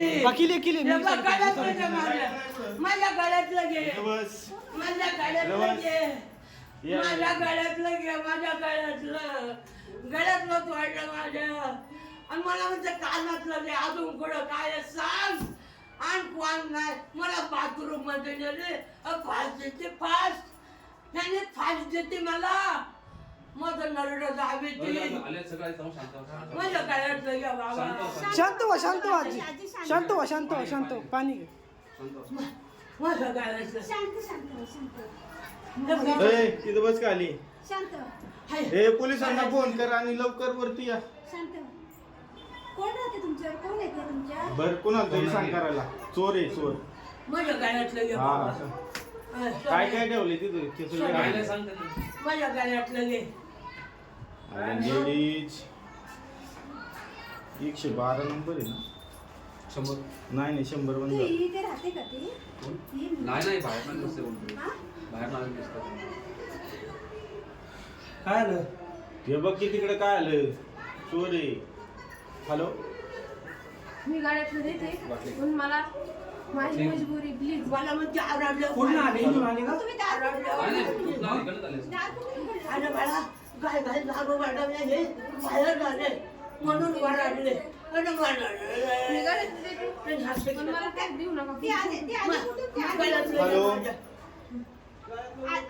किले किले माझ्या गळ्यातलं घे, माझ्या गळ्यातलं घे, माझ्या गळ्यातलं घे, माझ्या गळ्यातलं तोडलं माझ्या. आणि मला म्हणजे कानातलं घे, अजून कुठं काय सांग. आणि कोण नाही मला बाथरूम मध्ये गेले, फास देते फास, त्याने फास देते मला. माझं नरड दाबी माझ्या गळ्यातलं घ्या बाबा. शांत व्हा शांत व्हा आजी, शांत व्हा शांत व्हा शांत व्हा. पाणी घे. माझ्या गळ्यातलं तिथं बस का आली. हे पोलिसांना फोन कर आणि लवकर वरती या. कोण राहते तुमच्यावर? कोण येते तुमच्या? बर कोणाला तरी सांग करायला. चोर आहे चोर. माझ्या गळ्यातलं घे हा बाबा. काय काय ठेवले तिथं खिचडी माझ्या गळ्यातलं घे. लेडीज 112 नंबर आहे ना. 100 नाही 100 बंद. ती इथे राहते का ती? नाही बाहेर पण नसते कोणतरी. हा? बाहेर नाही दिसतात. काय आलं? हे बघ की तिकडे काय आलं. चोर आहे. हॅलो मी गाड्यातलं देते पण मला माझी मजबुरी प्लीज. मला म्हणजे आवडलं पूर्ण आले इथून आले का? तुम्ही दार नाही, नाही, खूप नाही, इकडे चालले. दार कुठून उघडलं? अरे बाळा काय काय दारू वाढवले हे बाहेर झाले म्हणून वाढले. मी गाड्यातलं देते पण मला टॅग देऊ नका. ती आली कुठून? ती आली हॅलो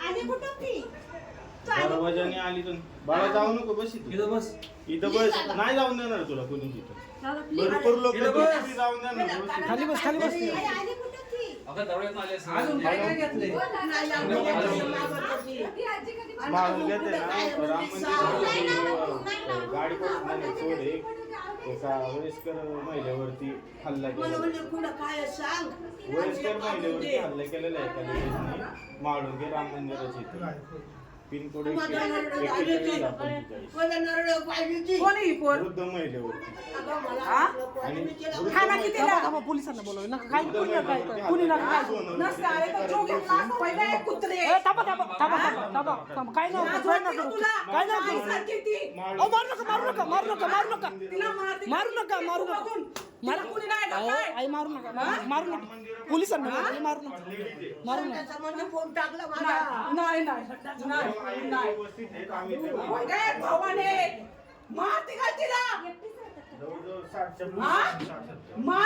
आली कुठून ती? तू आली दरवाजाने आली तर बाळा जाऊ नको बस इथं बस. इथं बस. नाही जाऊन देणार तुला कोणी तिथं. दादा, please. भरपूर लोक इथं बस. जाऊन देणार. खाली बस खाली बस. अरे, आली कुठून ती? अगं दरवाज्यात आले असते. अजून काय काय घेतलंय? बोल ना. नाही ती आजी कधी मारून घेते ना राम मंदिर गाडी पडून नाही चोर आहे. एका वयस्कर महिलेवरती हल्ला मला केला. म्हणजे पुढं काय सांग. वयस्कर महिलेवरती हल्ला केलेला आहे एका लेडीजने माळुंगे राम मंदिराच्या इथे. पिनकोड माझा नरड पाहिजे माझा नरड पाहिजे कोण आहे ही पोर? वृद्ध महिलेवरती आणि खाना किती लागा पोलिसांना बोलव नका काय कुणी नका काय कुणी नका काय नसतं. अरे तो जो घेतला पहिला एक कुत्रे. थांबा थांबा थांबा थांबा थांबा. काय नाही होत, काय नाही होत. काय नाही होत. अहो मारू नका मारू नका मारू नका मारू नका मारू नका मारू नका मारू कुणी नाही आई मारू नका मारू नका पोलिसांना बोलव, मारू नका मारू नका. त्याचा म्हणजे फोन टाकला माझा. नाही नाही नाही नाही व्यवस्थित आहे, आम्ही ते काय भावाने मारते का तिला? जवळजवळ 60च्या मार